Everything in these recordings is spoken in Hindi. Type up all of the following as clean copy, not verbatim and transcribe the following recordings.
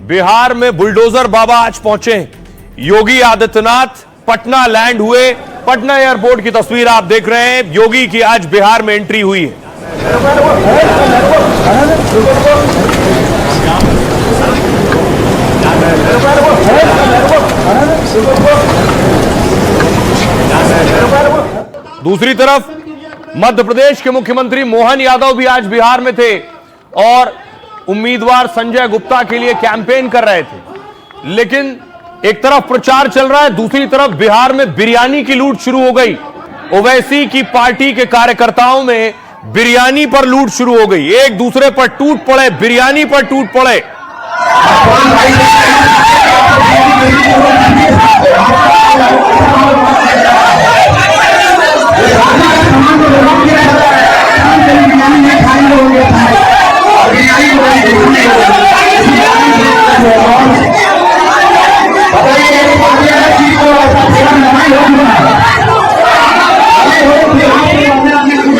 बिहार में बुलडोजर बाबा आज पहुंचे। योगी आदित्यनाथ पटना लैंड हुए। पटना एयरपोर्ट की तस्वीर आप देख रहे हैं। योगी की आज बिहार में एंट्री हुई है। दूसरी तरफ मध्य प्रदेश के मुख्यमंत्री मोहन यादव भी आज बिहार में थे और उम्मीदवार संजय गुप्ता के लिए कैंपेन कर रहे थे। लेकिन एक तरफ प्रचार चल रहा है, दूसरी तरफ बिहार में बिरयानी की लूट शुरू हो गई। ओवैसी की पार्टी के कार्यकर्ताओं में बिरयानी पर लूट शुरू हो गई। एक दूसरे पर टूट पड़े, बिरयानी पर टूट पड़े।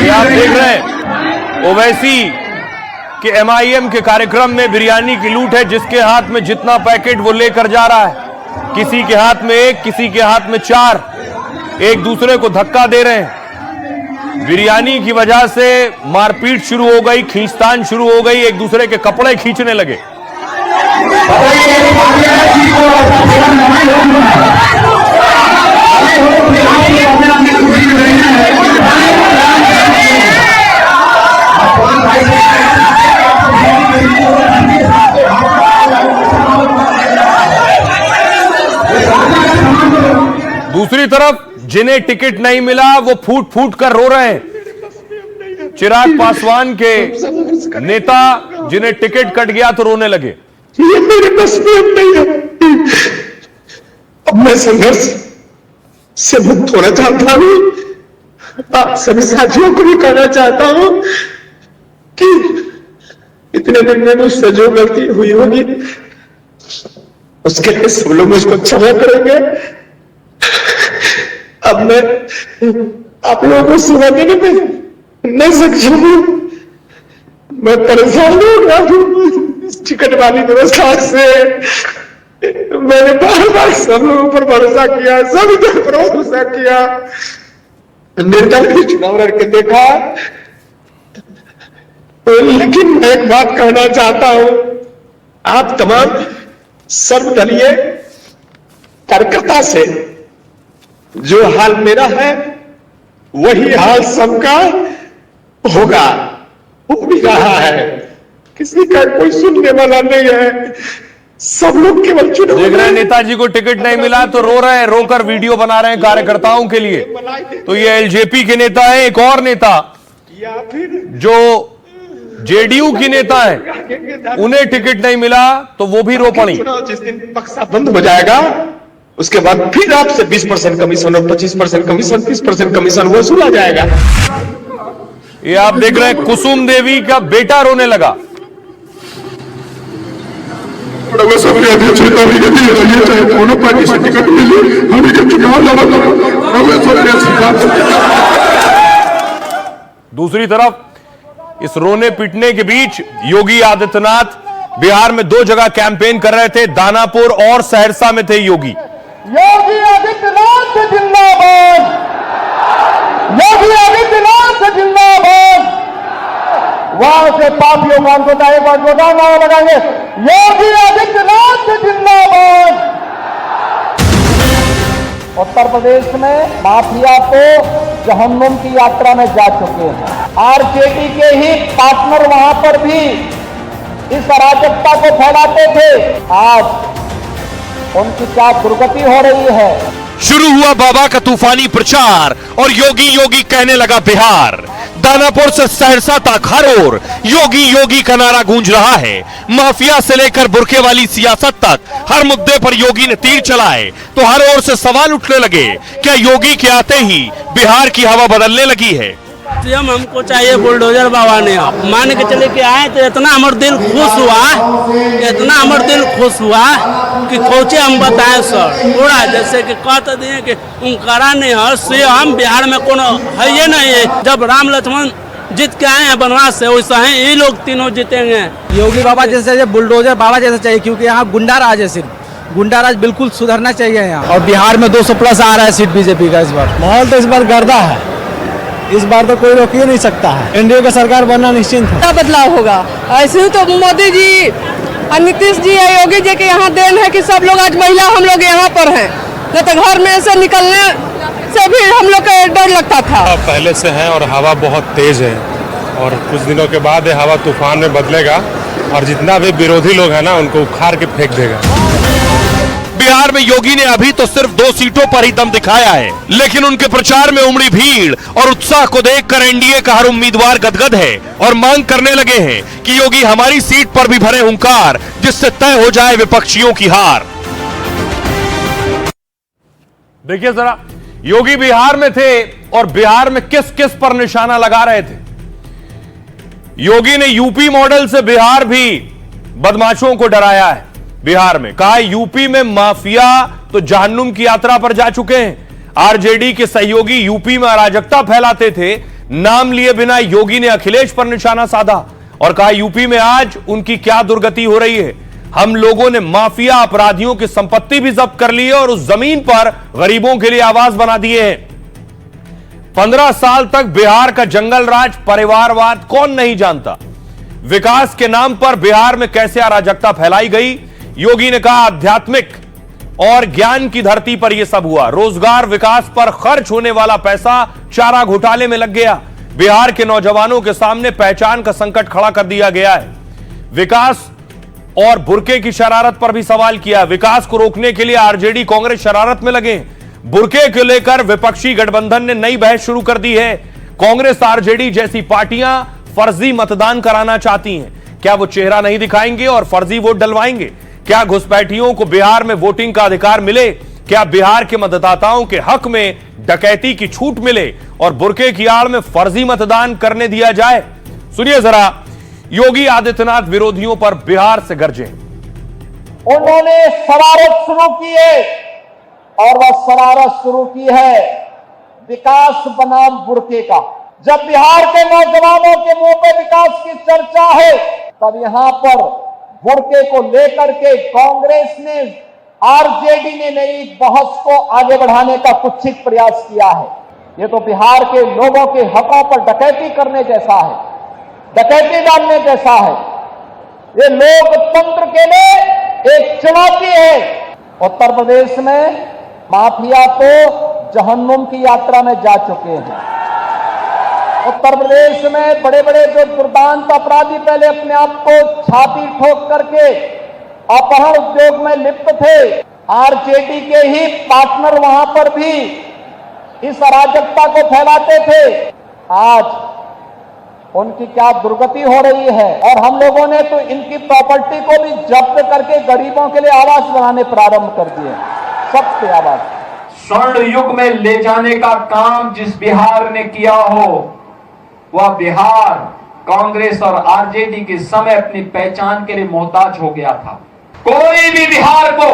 आप देख रहे हैं ओवैसी के MIM के कार्यक्रम में बिरयानी की लूट है। जिसके हाथ में जितना पैकेट वो लेकर जा रहा है। किसी के हाथ में एक, किसी के हाथ में 4। एक दूसरे को धक्का दे रहे हैं। बिरयानी की वजह से मारपीट शुरू हो गई, खींचतान शुरू हो गई, एक दूसरे के कपड़े खींचने लगे। दूसरी तरफ जिन्हें टिकट नहीं मिला वो फूट फूट कर रो रहे हैं। चिराग पासवान के नेता जिन्हें टिकट कट गया तो रोने लगे। ये मेरे बस में अब नहीं है। अब मैं संघर्ष से मुक्त होना चाहता हूं। आप सभी साथियों को भी कहना चाहता हूं कि इतने दिन में मुझसे जो गलती हुई होगी उसके लिए सब लोग मुझको क्षमा करेंगे। अब मैं आप लोगों को सेवा देने में नहीं सक्षम हूं। मैं परेशान हो गया हूं इस टिकट वाली व्यवस्था से। मैंने बार बार सब लोगों पर भरोसा किया, सभी पर भरोसा किया, निर्दल भी चुनाव लड़के देखा। लेकिन मैं एक बात कहना चाहता हूं, आप तमाम सर्वदलीय कार्यकर्ता से जो हाल मेरा है वही हाल सबका होगा, हो भी रहा है। किसी का कोई सुनने वाला नहीं है। सब लोग केवल चुनाव देख रहे हैं। नेताजी को टिकट नहीं मिला तो रो रहे हैं, रोकर वीडियो बना रहे हैं कार्यकर्ताओं के लिए। तो ये LJP के नेता है। एक और नेता या फिर जो JDU की नेता है, उन्हें टिकट नहीं मिला तो वो भी रो पड़ी। जिस दिन बक्सा बंद हो जाएगा उसके बाद फिर आपसे 20% कमीशन और 25% कमीशन, 30% कमीशन वसूला जाएगा। ये आप देख रहे हैं कुसुम देवी का बेटा रोने लगा। दूसरी तरफ इस रोने पीटने के बीच योगी आदित्यनाथ बिहार में 2 जगह कैंपेन कर रहे थे। दानापुर और सहरसा में थे योगी। योगी आदित्यनाथ जिंदाबाद, योगी आदित्यनाथ जिंदाबाद। वहां से पापियों का अंत होता है। एक बार जोरदार नारा लगाएंगे, योगी आदित्यनाथ जिंदाबाद। उत्तर प्रदेश में माफिया तो जहन्नुम की यात्रा में जा चुके हैं। RJD के ही पार्टनर वहां पर भी इस अराजकता को फैलाते थे। आज उनकी क्या दुर्गति हो रही है। शुरू हुआ बाबा का तूफानी प्रचार और योगी योगी कहने लगा बिहार। दानापुर से सहरसा तक हर ओर योगी योगी का नारा गूंज रहा है। माफिया से लेकर बुरके वाली सियासत तक हर मुद्दे पर योगी ने तीर चलाए तो हर ओर से सवाल उठने लगे, क्या योगी के आते ही बिहार की हवा बदलने लगी है। सीएम हमको चाहिए बुलडोजर बाबा ने। मान के चले के आए तो इतना हमारा दिल खुश हुआ, इतना हमारा दिल खुश हुआ कि खोचे हम बताएं सर। पूरा जैसे कि कहते दिए कि उनकारा नहीं है सीएम बिहार में कोनो है ये नहीं है। जब राम लक्ष्मण जीत के आए हैं बनवास से, वैसा है ये लोग तीनों जीतेंगे। योगी बाबा जैसे बुलडोजर बाबा जैसा चाहिए, क्योंकि यहाँ गुंडा राज है, सिर्फ गुंडा राज बिल्कुल सुधरना चाहिए यहाँ। और बिहार में 200 प्लस आ रहा है सीट बीजेपी का इस बार। माहौल तो इस बार गर्दा है, इस बार तो कोई रोक ही नहीं सकता है। एनडीए का सरकार बनना निश्चिंत है। क्या बदलाव होगा? ऐसे तो मोदी जी और नीतीश जी और योगी जी के यहाँ देन है कि सब लोग आज महिला हम लोग यहाँ पर हैं, नहीं तो घर में से निकलने से भी हम लोग को डर लगता था। पहले से है और हवा बहुत तेज है और कुछ दिनों के बाद ये हवा तूफान में बदलेगा और जितना भी विरोधी लोग हैं ना उनको उखाड़ के फेंक देगा। बिहार में योगी ने अभी तो सिर्फ 2 सीटों पर ही दम दिखाया है, लेकिन उनके प्रचार में उमड़ी भीड़ और उत्साह को देखकर एनडीए का हर उम्मीदवार गदगद है और मांग करने लगे हैं कि योगी हमारी सीट पर भी भरे हुंकार, जिससे तय हो जाए विपक्षियों की हार। देखिए जरा, योगी बिहार में थे और बिहार में किस किस पर निशाना लगा रहे थे। योगी ने यूपी मॉडल से बिहार भी बदमाशों को डराया है। बिहार में कहा यूपी में माफिया तो जहन्नुम की यात्रा पर जा चुके हैं। आरजेडी के सहयोगी यूपी में अराजकता फैलाते थे, नाम लिए बिना योगी ने अखिलेश पर निशाना साधा और कहा यूपी में आज उनकी क्या दुर्गति हो रही है। हम लोगों ने माफिया अपराधियों की संपत्ति भी जब्त कर ली है और उस जमीन पर गरीबों के लिए आवास बना दिए हैं। 15 साल तक बिहार का जंगल राज, परिवारवाद कौन नहीं जानता। विकास के नाम पर बिहार में कैसे अराजकता फैलाई गई। योगी ने कहा आध्यात्मिक और ज्ञान की धरती पर यह सब हुआ। रोजगार विकास पर खर्च होने वाला पैसा चारा घोटाले में लग गया। बिहार के नौजवानों के सामने पहचान का संकट खड़ा कर दिया गया है। विकास और बुर्के की शरारत पर भी सवाल किया। विकास को रोकने के लिए आरजेडी कांग्रेस शरारत में लगे। बुर्के को लेकर विपक्षी गठबंधन ने नई बहस शुरू कर दी है। कांग्रेस आरजेडी जैसी पार्टियां फर्जी मतदान कराना चाहती हैं। क्या वो चेहरा नहीं दिखाएंगे और फर्जी वोट डलवाएंगे? क्या घुसपैठियों को बिहार में वोटिंग का अधिकार मिले? क्या बिहार के मतदाताओं के हक में डकैती की छूट मिले और बुर्के की आड़ में फर्जी मतदान करने दिया जाए? सुनिए जरा, योगी आदित्यनाथ विरोधियों पर बिहार से गरजे। उन्होंने शरारत शुरू की है और वह शरारत शुरू की है विकास बनाम बुर्के का। जब बिहार के नौजवानों के मुंह पे विकास की चर्चा है, तब यहां पर बुर्के को लेकर के कांग्रेस ने, आरजेडी ने नई बहस को आगे बढ़ाने का कुत्सित प्रयास किया है। ये तो बिहार के लोगों के हकों पर डकैती करने जैसा है, डकैती डालने जैसा है। ये लोकतंत्र के लिए एक चुनौती है। उत्तर प्रदेश में माफिया तो जहन्नुम की यात्रा में जा चुके हैं। उत्तर प्रदेश में बड़े बड़े जो दुर्दांत अपराधी पहले अपने आप को छाती ठोक करके अपहरण उद्योग में लिप्त थे, आरजेडी के ही पार्टनर वहां पर भी इस अराजकता को फैलाते थे। आज उनकी क्या दुर्गति हो रही है और हम लोगों ने तो इनकी प्रॉपर्टी को भी जब्त करके गरीबों के लिए आवास बनाने प्रारंभ कर दिए, सबसे आवास। स्वर्ण युग में ले जाने का काम जिस बिहार ने किया हो, वह बिहार कांग्रेस और आरजेडी के समय अपनी पहचान के लिए मोहताज हो गया था। कोई भी बिहार को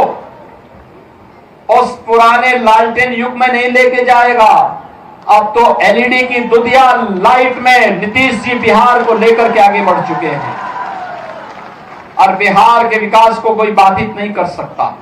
उस पुराने लालटेन युग में नहीं लेके जाएगा। अब तो एलईडी की दुधिया लाइट में नीतीश जी बिहार को लेकर के आगे बढ़ चुके हैं और बिहार के विकास को कोई बाधित नहीं कर सकता।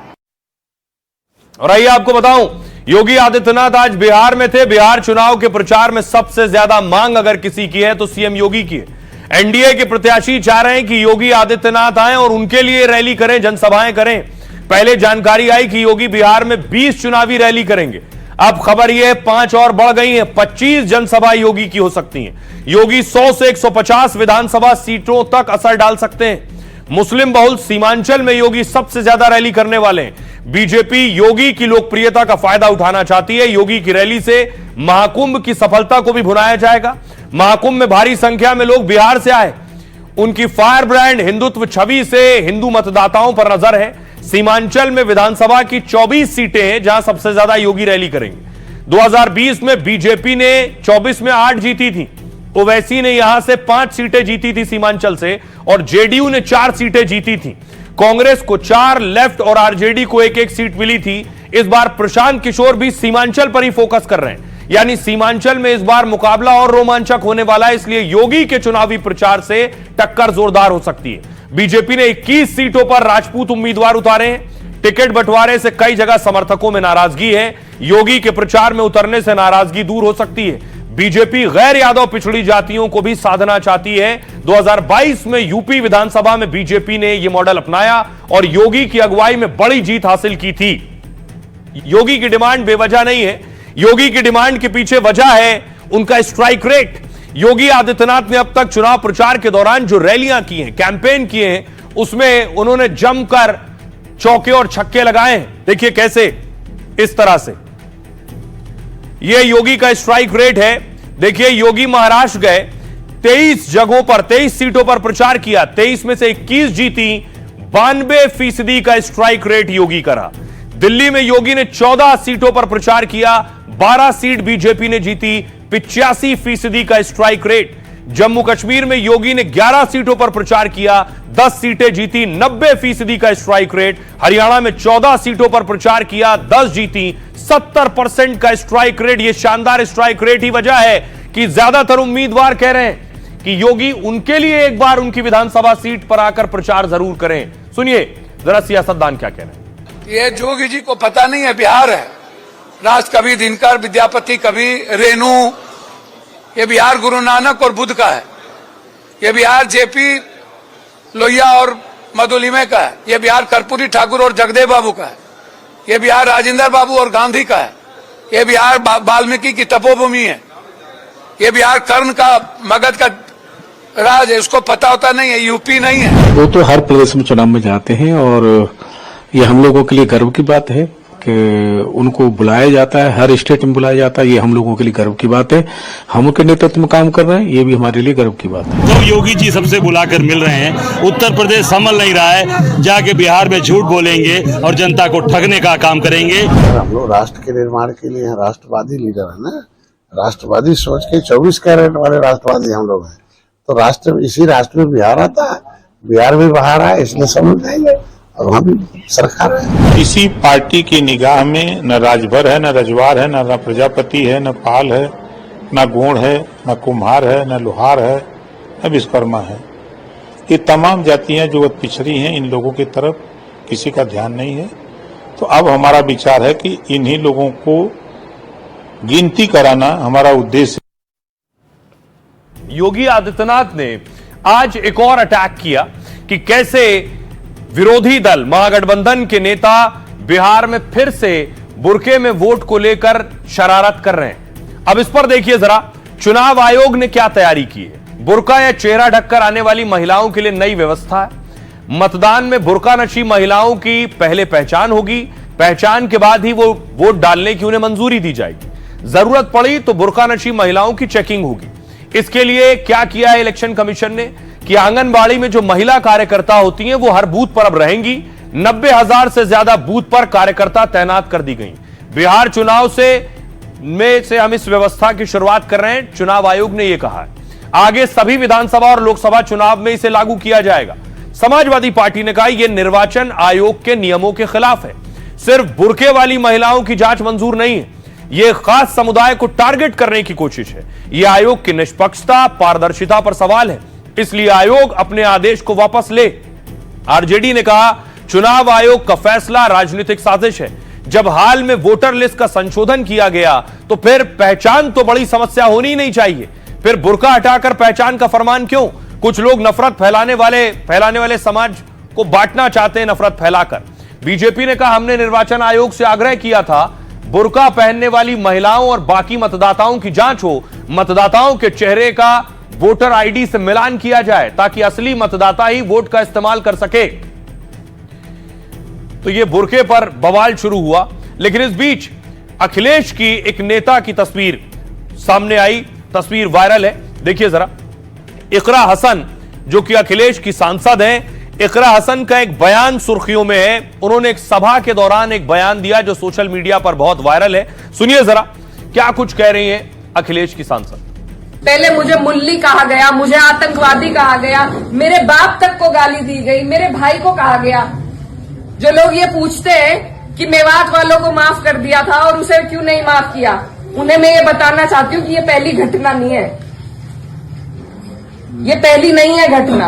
और आइए आपको बताऊं, योगी आदित्यनाथ आज बिहार में थे। बिहार चुनाव के प्रचार में सबसे ज्यादा मांग अगर किसी की है तो सीएम योगी की है। एनडीए के प्रत्याशी चाह रहे हैं कि योगी आदित्यनाथ आए और उनके लिए रैली करें, जनसभाएं करें। पहले जानकारी आई कि योगी बिहार में 20 चुनावी रैली करेंगे। अब खबर यह 5 और बढ़ गई है, 25 जनसभा योगी की हो सकती हैं। योगी 100 से 150 विधानसभा सीटों तक असर डाल सकते हैं। मुस्लिम बहुल सीमांचल में योगी सबसे ज्यादा रैली करने वाले हैं। बीजेपी योगी की लोकप्रियता का फायदा उठाना चाहती है। योगी की रैली से महाकुंभ की सफलता को भी भुनाया जाएगा। महाकुंभ में भारी संख्या में लोग बिहार से आए। उनकी फायर ब्रांड हिंदुत्व छवि से हिंदू मतदाताओं पर नजर है। सीमांचल में विधानसभा की 24 सीटें हैं जहां सबसे ज्यादा योगी रैली करेंगे। 2020 में बीजेपी ने 24 में 8 जीती थी, ओवैसी ने यहां से 5 सीटें जीती थी सीमांचल से और जेडीयू ने 4 सीटें जीती थी। कांग्रेस को 4, लेफ्ट और आरजेडी को 1-1 सीट मिली थी। इस बार प्रशांत किशोर भी सीमांचल पर ही फोकस कर रहे हैं। यानी सीमांचल में इस बार मुकाबला और रोमांचक होने वाला है, इसलिए योगी के चुनावी प्रचार से टक्कर जोरदार हो सकती है। बीजेपी ने 21 सीटों पर राजपूत उम्मीदवार उतारे हैं। टिकट बंटवारे से कई जगह समर्थकों में नाराजगी है। योगी के प्रचार में उतरने से नाराजगी दूर हो सकती है। बीजेपी गैर यादव पिछड़ी जातियों को भी साधना चाहती है। 2022 में यूपी विधानसभा में बीजेपी ने यह मॉडल अपनाया और योगी की अगुवाई में बड़ी जीत हासिल की थी। योगी की डिमांड बेवजह नहीं है। योगी की डिमांड के पीछे वजह है उनका स्ट्राइक रेट। योगी आदित्यनाथ ने अब तक चुनाव प्रचार के दौरान जो रैलियां की हैं, कैंपेन किए हैं, उसमें उन्होंने जमकर चौके और छक्के लगाए हैं। देखिए कैसे, इस तरह से यह योगी का स्ट्राइक रेट है। देखिए योगी महाराष्ट्र गए, 23 जगहों पर 23 सीटों पर प्रचार किया, 23 में से 21 जीती, 92% का स्ट्राइक रेट योगी का रहा। दिल्ली में योगी ने 14 सीटों पर प्रचार किया, 12 सीट बीजेपी ने जीती, 85% का स्ट्राइक रेट। जम्मू कश्मीर में योगी ने 11 सीटों पर प्रचार किया, 10 सीटें जीती, 90% का स्ट्राइक रेट। हरियाणा में 14 सीटों पर प्रचार किया, 10 जीती, 70% का स्ट्राइक रेट। यह शानदार स्ट्राइक रेट ही वजह है कि ज्यादातर उम्मीदवार कह रहे हैं कि योगी उनके लिए एक बार उनकी विधानसभा सीट पर आकर प्रचार जरूर करें। सुनिए जरा सियासतदान क्या कह रहे हैं। ये जोगी जी को पता नहीं है बिहार है, राष्ट्र कभी दिनकर, विद्यापति कभी रेणु, ये बिहार गुरु नानक और बुद्ध का है। ये बिहार जेपी लोहिया और मधुलिमे का है। ये बिहार कर्पूरी ठाकुर और जगदेव बाबू का है। ये बिहार राजेंद्र बाबू और गांधी का है। ये बिहार वाल्मीकि की तपोभूमि है। ये बिहार कर्ण का, मगध का राज है, उसको पता होता नहीं है, यूपी नहीं है। वो तो हर प्रदेश में चुनाव में जाते हैं और ये हम लोगों के लिए गर्व की बात है कि उनको बुलाया जाता है, हर स्टेट में बुलाया जाता है। ये हम लोगों के लिए गर्व की बात है। हम उनके नेतृत्व में काम कर रहे हैं, ये भी हमारे लिए गर्व की बात है। तो योगी जी सबसे बुलाकर मिल रहे हैं। उत्तर प्रदेश संभल नहीं रहा है, जाके बिहार में झूठ बोलेंगे और जनता को ठगने का काम करेंगे। हम लोग राष्ट्र के निर्माण के लिए राष्ट्रवादी लीडर है ना, राष्ट्रवादी सोच के 24 कैरेट वाले राष्ट्रवादी हम लोग हैं। तो राष्ट्र, इसी राष्ट्र में बिहार आता है, बिहार भी बाहर है, इसलिए समझ जाएंगे और वहाँ भी सरकार है। किसी पार्टी की निगाह में न राजभर है, न रजवार है, न प्रजापति है, न पाल है, न गोंड है, न कुम्हार है, न लोहार है, न विश्वकर्मा है। ये तमाम जातियां जो पिछड़ी हैं, इन लोगों की तरफ किसी का ध्यान नहीं है। तो अब हमारा विचार है कि इन्हीं लोगों को गिनती कराना हमारा उद्देश्य। योगी आदित्यनाथ ने आज एक और अटैक किया कि कैसे विरोधी दल महागठबंधन के नेता बिहार में फिर से बुर्के में वोट को लेकर शरारत कर रहे हैं। अब इस पर देखिए जरा, चुनाव आयोग ने क्या तैयारी की है। बुर्का या चेहरा ढककर आने वाली महिलाओं के लिए नई व्यवस्था है। मतदान में बुर्का नशी महिलाओं की पहले पहचान होगी, पहचान के बाद ही वो वोट डालने की उन्हें मंजूरी दी जाएगी। जरूरत पड़ी तो बुर्का नशी महिलाओं की चेकिंग होगी। इसके लिए क्या किया है इलेक्शन कमीशन ने कि आंगनबाड़ी में जो महिला कार्यकर्ता होती हैं वो हर बूथ पर अब रहेंगी। 90,000 से ज्यादा बूथ पर कार्यकर्ता तैनात कर दी गई। बिहार चुनाव से हम इस व्यवस्था की शुरुआत कर रहे हैं। चुनाव आयोग ने यह कहा है आगे सभी विधानसभा और लोकसभा चुनाव में इसे लागू किया जाएगा। समाजवादी पार्टी ने कहा यह निर्वाचन आयोग के नियमों के खिलाफ है। सिर्फ बुर्के वाली महिलाओं की जांच मंजूर नहीं है, यह खास समुदाय को टारगेट करने की कोशिश है। यह आयोग की निष्पक्षता, पारदर्शिता पर सवाल है, इसलिए आयोग अपने आदेश को वापस ले। आरजेडी ने कहा चुनाव आयोग का फैसला राजनीतिक साजिश है। जब हाल में वोटर लिस्ट का संशोधन किया गया तो फिर पहचान तो बड़ी समस्या होनी नहीं चाहिए, फिर बुर्का हटाकर पहचान का फरमान क्यों? कुछ लोग नफरत फैलाने वाले समाज को बांटना चाहते हैं नफरत फैलाकर। बीजेपी ने कहा हमने निर्वाचन आयोग से आग्रह किया था बुर्का पहनने वाली महिलाओं और बाकी मतदाताओं की जांच हो, मतदाताओं के चेहरे का वोटर आईडी से मिलान किया जाए ताकि असली मतदाता ही वोट का इस्तेमाल कर सके। तो यह बुर्के पर बवाल शुरू हुआ, लेकिन इस बीच अखिलेश की एक नेता की तस्वीर सामने आई। तस्वीर वायरल है, देखिए जरा। इकरा हसन जो कि अखिलेश की सांसद हैं, इकरा हसन का एक बयान सुर्खियों में है। उन्होंने एक सभा के दौरान एक बयान दिया जो सोशल मीडिया पर बहुत वायरल है। सुनिए जरा क्या कुछ कह रही हैं अखिलेश की सांसद। पहले मुझे मुल्ली कहा गया, मुझे आतंकवादी कहा गया, मेरे बाप तक को गाली दी गई, मेरे भाई को कहा गया। जो लोग ये पूछते हैं कि मेवात वालों को माफ कर दिया था और उसे क्यों नहीं माफ किया, उन्हें मैं ये बताना चाहती हूँ कि ये पहली घटना नहीं है, ये पहली नहीं है घटना।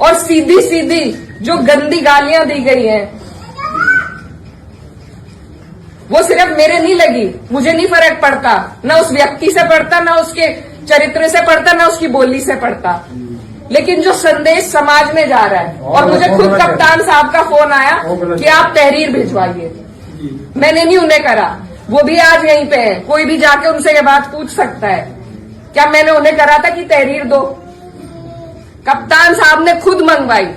और सीधी सीधी जो गंदी गालियां दी गई हैं वो सिर्फ मेरे नहीं लगी, मुझे नहीं फर्क पड़ता, ना उस व्यक्ति से पड़ता, ना उसके चरित्र से पड़ता, ना उसकी बोली से पड़ता, लेकिन जो संदेश समाज में जा रहा है। और मुझे खुद कप्तान साहब का फोन आया कि आप तहरीर भिजवाइए, मैंने नहीं उन्हें करा, वो भी आज यहीं पे है, कोई भी जाके उनसे ये बात पूछ सकता है, क्या मैंने उन्हें करा था कि तहरीर दो? कप्तान साहब ने खुद मंगवाई।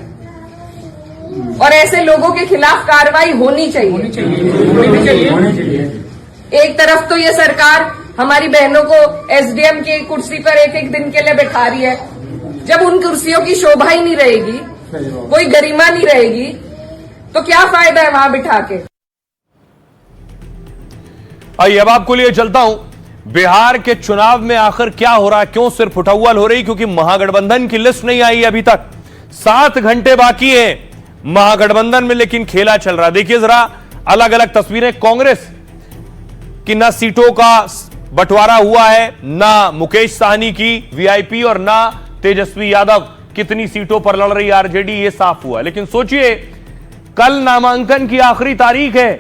और ऐसे लोगों के खिलाफ कार्रवाई होनी चाहिए। एक तरफ तो ये सरकार हमारी बहनों को एसडीएम की कुर्सी पर एक एक दिन के लिए बैठा रही है, जब उन कुर्सियों की शोभा ही नहीं रहेगी, कोई गरिमा नहीं रहेगी, तो क्या फायदा है वहां बिठा के। आइए अब आपको लिए चलता हूं बिहार के चुनाव में आखिर क्या हो रहा है, क्यों सिर्फ उठाउल हो रही, क्योंकि महागठबंधन की लिस्ट नहीं आई अभी तक। 7 घंटे बाकी हैं महागठबंधन में, लेकिन खेला चल रहा है। देखिए जरा अलग अलग तस्वीरें कांग्रेस की, ना सीटों का बंटवारा हुआ है, ना मुकेश साहनी की वीआईपी और ना तेजस्वी यादव कितनी सीटों पर लड़ रही आरजेडी, ये साफ हुआ। लेकिन सोचिए कल नामांकन की आखिरी तारीख है,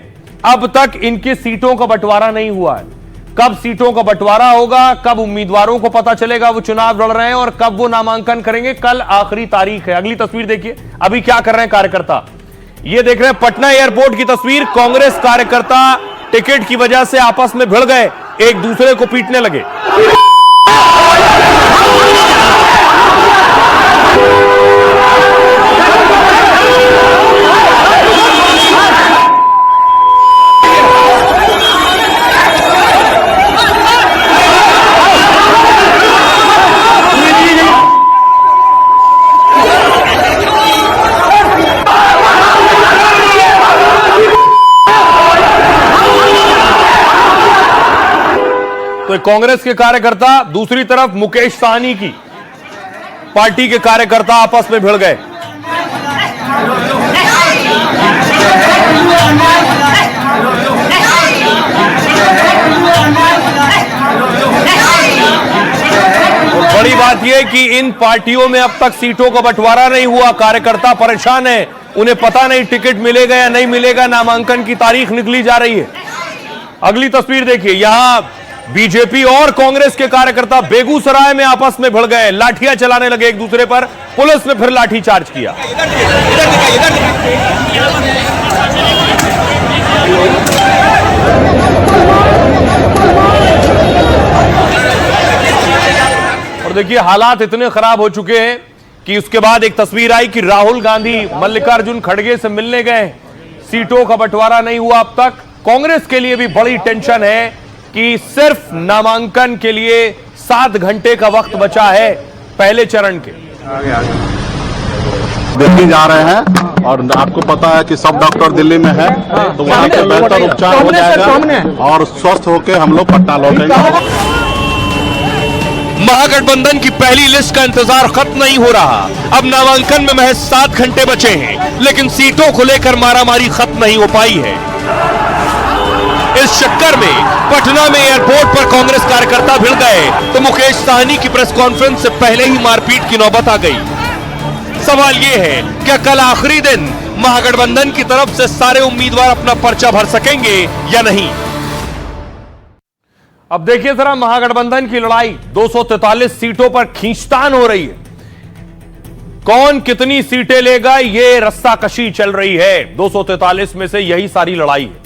अब तक इनकी सीटों का बंटवारा नहीं हुआ है। कब सीटों का बंटवारा होगा, कब उम्मीदवारों को पता चलेगा वो चुनाव लड़ रहे हैं और कब वो नामांकन करेंगे, कल आखिरी तारीख है। अगली तस्वीर देखिए अभी क्या कर रहे हैं कार्यकर्ता, ये देख रहे हैं पटना एयरपोर्ट की तस्वीर। कांग्रेस कार्यकर्ता टिकट की वजह से आपस में भिड़ गए, एक दूसरे को पीटने लगे। तो कांग्रेस के कार्यकर्ता, दूसरी तरफ मुकेश साहनी की पार्टी के कार्यकर्ता आपस में भिड़ गए। और बड़ी बात यह कि इन पार्टियों में अब तक सीटों का बंटवारा नहीं हुआ, कार्यकर्ता परेशान है, उन्हें पता नहीं टिकट मिलेगा या नहीं मिलेगा, नामांकन की तारीख निकली जा रही है। अगली तस्वीर देखिए, यहां बीजेपी और कांग्रेस के कार्यकर्ता बेगूसराय में आपस में भिड़ गए, लाठियां चलाने लगे एक दूसरे पर, पुलिस ने फिर लाठी चार्ज किया। और देखिए हालात इतने खराब हो चुके हैं कि उसके बाद एक तस्वीर आई कि राहुल गांधी मल्लिकार्जुन खड़गे से मिलने गए, सीटों का बंटवारा नहीं हुआ अब तक। कांग्रेस के लिए भी बड़ी टेंशन है कि सिर्फ नामांकन के लिए 7 घंटे का वक्त बचा है पहले चरण के। दिल्ली जा रहे हैं और आपको पता है कि सब डॉक्टर दिल्ली में है, तो वहाँ पे बेहतर उपचार हो जाएगा और स्वस्थ होकर हम लोग पटना लौटेंगे। महागठबंधन की पहली लिस्ट का इंतजार खत्म नहीं हो रहा, अब नामांकन में महज 7 घंटे बचे हैं, लेकिन सीटों को लेकर मारामारी खत्म नहीं हो पाई है। इस चक्कर में पटना में एयरपोर्ट पर कांग्रेस कार्यकर्ता भिड़ गए तो मुकेश साहनी की प्रेस कॉन्फ्रेंस से पहले ही मारपीट की नौबत आ गई। सवाल यह है क्या कल आखिरी दिन महागठबंधन की तरफ से सारे उम्मीदवार अपना पर्चा भर सकेंगे या नहीं। अब देखिए जरा महागठबंधन की लड़ाई, 243 सीटों पर खींचतान हो रही है, कौन कितनी सीटें लेगा ये रस्साकशी चल रही है। 243 में से यही सारी लड़ाई है।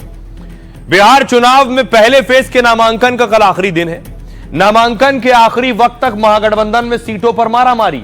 बिहार चुनाव में पहले फेज के नामांकन का कल आखिरी दिन है। नामांकन के आखिरी वक्त तक महागठबंधन में सीटों पर मारामारी,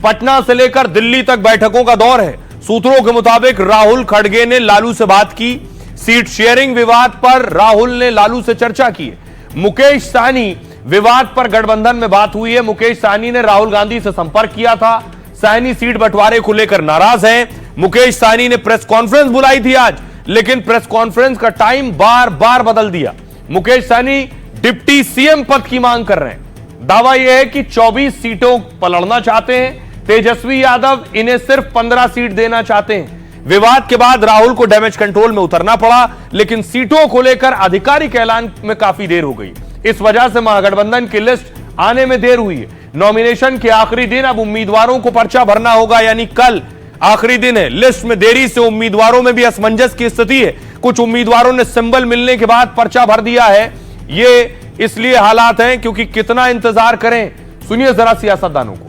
पटना से लेकर दिल्ली तक बैठकों का दौर है। सूत्रों के मुताबिक राहुल खड़गे ने लालू से बात की, सीट शेयरिंग विवाद पर राहुल ने लालू से चर्चा की है। मुकेश साहनी विवाद पर गठबंधन में बात हुई है। मुकेश साहनी ने राहुल गांधी से संपर्क किया था। साहनी सीट बंटवारे को लेकर नाराज हैं। मुकेश साहनी ने प्रेस कॉन्फ्रेंस बुलाई थी आज, लेकिन प्रेस कॉन्फ्रेंस का टाइम बार बार बदल दिया। मुकेश साहनी डिप्टी सीएम पद की मांग कर रहे हैं। दावा यह है कि 24 सीटों पर लड़ना चाहते हैं। तेजस्वी यादव इन्हें सिर्फ 15 सीट देना चाहते हैं। विवाद के बाद राहुल को डैमेज कंट्रोल में उतरना पड़ा, लेकिन सीटों को लेकर आधिकारिक ऐलान में काफी देर हो गई। इस वजह से महागठबंधन की लिस्ट आने में देर हुई है। नॉमिनेशन के आखिरी दिन अब उम्मीदवारों को पर्चा भरना होगा, यानी कल आखिरी दिन है। लिस्ट में देरी से उम्मीदवारों में भी असमंजस की स्थिति है। कुछ उम्मीदवारों ने सिंबल मिलने के बाद पर्चा भर दिया है। ये इसलिए हालात हैं क्योंकि कितना इंतजार करें, सुनिए जरा सियासतदानों को।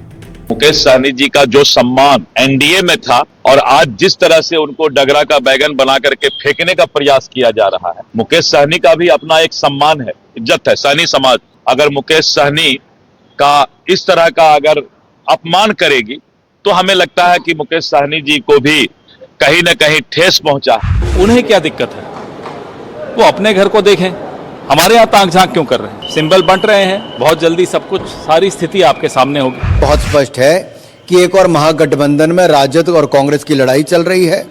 मुकेश सहनी जी का जो सम्मान एनडीए में था और आज जिस तरह से उनको डगरा का बैगन बना करके फेंकने का प्रयास किया जा रहा है, मुकेश सहनी का भी अपना एक सम्मान है, इज्जत है। सहनी समाज अगर मुकेश सहनी का इस तरह का अगर अपमान करेगी तो हमें लगता है कि मुकेश सहनी जी को भी कहीं न कहीं ठेस पहुंचा। उन्हें क्या दिक्कत है, वो अपने घर को देखें, हमारे यहाँ ताक झांक क्यों कर रहे हैं। सिंबल बंट रहे हैं, बहुत जल्दी सब कुछ सारी स्थिति आपके सामने होगी। बहुत स्पष्ट है कि एक और महागठबंधन में राजद और कांग्रेस की लड़ाई चल रही है।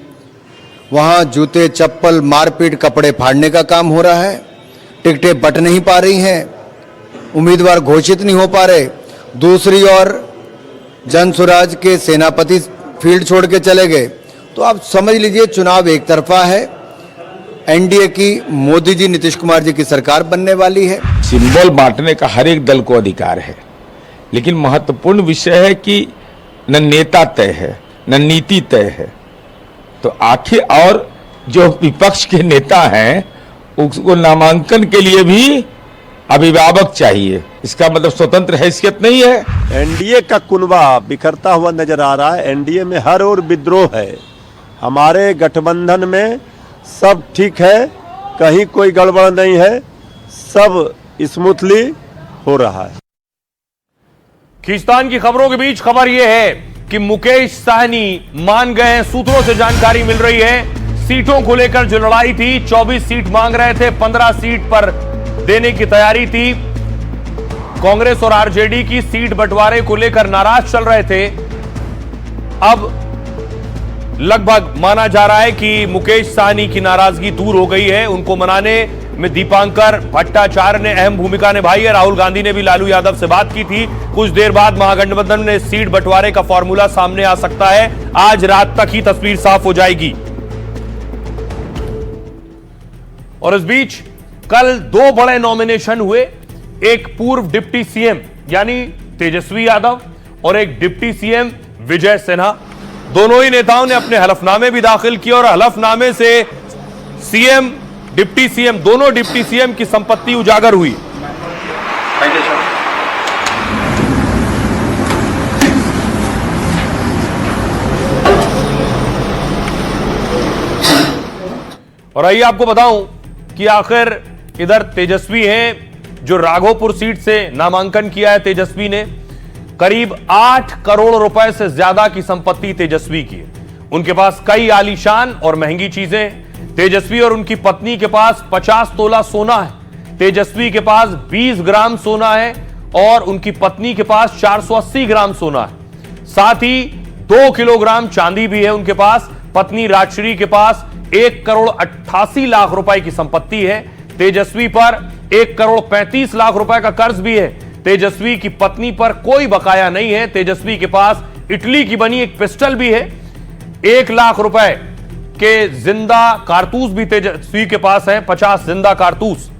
वहां जूते चप्पल मारपीट कपड़े फाड़ने का काम हो रहा है। टिकटें बट नहीं पा रही हैं, उम्मीदवार घोषित नहीं हो पा रहे। दूसरी ओर जनसुराज के सेनापति फील्ड छोड़ के चले गए। तो आप समझ लीजिए चुनाव एक तरफा है। एनडीए की मोदी जी नीतीश कुमार जी की सरकार बनने वाली है। सिंबल बांटने का हर एक दल को अधिकार है, लेकिन महत्वपूर्ण विषय है कि न नेता तय है न नीति तय है। तो आखिर और जो विपक्ष के नेता हैं उसको नामांकन के लिए भी अभिभावक चाहिए। इसका मतलब स्वतंत्र हैसियत नहीं है। एनडीए का कुनबा बिखरता हुआ नजर आ रहा है। एनडीए में हर ओर विद्रोह है। हमारे गठबंधन में सब ठीक है, कहीं कोई गड़बड़ नहीं है, सब स्मूथली हो रहा है। खींचतान की खबरों के बीच खबर यह है कि मुकेश सहनी मान गए हैं। सूत्रों से जानकारी मिल रही है सीटों को लेकर जो लड़ाई थी, 24 सीट मांग रहे थे, 15 सीट पर देने की तैयारी थी। कांग्रेस और आरजेडी की सीट बंटवारे को लेकर नाराज चल रहे थे। अब लगभग माना जा रहा है कि मुकेश सहनी की नाराजगी दूर हो गई है। उनको मनाने में दीपांकर भट्टाचार्य ने अहम भूमिका निभाई है। राहुल गांधी ने भी लालू यादव से बात की थी। कुछ देर बाद महागठबंधन में सीट बंटवारे का फॉर्मूला सामने आ सकता है। आज रात तक ही तस्वीर साफ हो जाएगी। और इस बीच कल 2 बड़े नॉमिनेशन हुए। एक पूर्व डिप्टी सीएम यानी तेजस्वी यादव और एक डिप्टी सीएम विजय सिन्हा। दोनों ही नेताओं ने अपने हलफनामे भी दाखिल किए और हलफनामे से सीएम डिप्टी सीएम दोनों डिप्टी सीएम की संपत्ति उजागर हुई। और आइए आपको बताऊं कि आखिर इधर तेजस्वी हैं, जो राघोपुर सीट से नामांकन किया है। तेजस्वी ने करीब 8 करोड़ रुपए से ज्यादा की संपत्ति तेजस्वी की है। उनके पास कई आलीशान और महंगी चीजें हैं। तेजस्वी और उनकी पत्नी के पास 50 तोला सोना है। तेजस्वी के पास 20 ग्राम सोना है और उनकी पत्नी के पास 480 ग्राम सोना है। साथ ही 2 किलोग्राम चांदी भी है उनके पास। पत्नी राजश्री के पास 1 करोड़ 88 लाख रुपए की संपत्ति है। तेजस्वी पर 1 करोड़ 35 लाख रुपए का कर्ज भी है। तेजस्वी की पत्नी पर कोई बकाया नहीं है। तेजस्वी के पास इटली की बनी एक पिस्टल भी है। 1 लाख रुपए के जिंदा कारतूस भी तेजस्वी के पास है, 50 जिंदा कारतूस।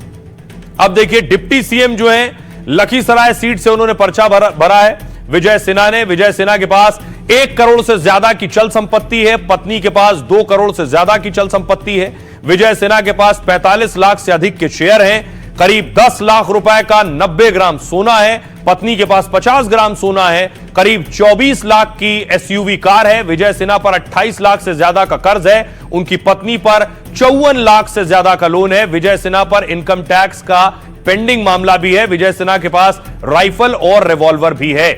अब देखिए डिप्टी सीएम जो है लखीसराय सीट से उन्होंने पर्चा भरा है विजय सिन्हा ने। विजय सिन्हा के पास 1 करोड़ से ज्यादा की चल संपत्ति है। पत्नी के पास 2 करोड़ से ज्यादा की चल संपत्ति है। विजय सिन्हा के पास 45 लाख से अधिक के शेयर हैं। करीब 10 लाख रुपए का 90 ग्राम सोना है। पत्नी के पास 50 ग्राम सोना है। करीब 24 लाख की एसयूवी कार है। विजय सिन्हा पर 28 लाख से ज्यादा का कर्ज है। उनकी पत्नी पर 54 लाख से ज्यादा का लोन है। विजय सिन्हा पर इनकम टैक्स का पेंडिंग मामला भी है। विजय सिन्हा के पास राइफल और रिवॉल्वर भी है।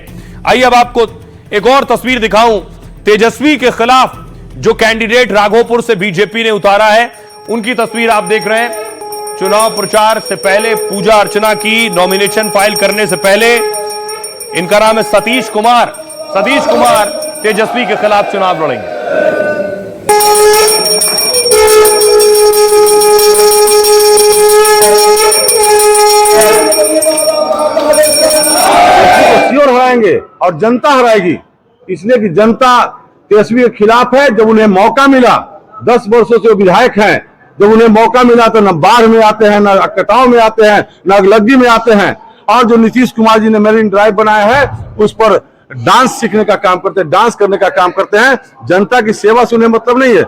आइए अब आपको एक और तस्वीर दिखाऊं। तेजस्वी के खिलाफ जो कैंडिडेट राघोपुर से बीजेपी ने उतारा है, उनकी तस्वीर आप देख रहे हैं। चुनाव प्रचार से पहले पूजा अर्चना की, नॉमिनेशन फाइल करने से पहले। इनका नाम है सतीश कुमार। सतीश कुमार तेजस्वी के खिलाफ चुनाव लड़ेंगे। श्योर हराएंगे और जनता हराएगी, इसलिए कि जनता तेजस्वी के खिलाफ है। जब उन्हें मौका मिला, 10 वर्षों से वो विधायक हैं, जब उन्हें मौका मिला तो न बाढ़ में आते हैं, न कटाव में आते हैं, न अगलग्गी में आते हैं। और जो नीतीश कुमार जी ने मेरिन ड्राइव बनाया है उस पर डांस सीखने का काम करते हैं, डांस करने का काम करते हैं। जनता की सेवा से उन्हें मतलब नहीं है।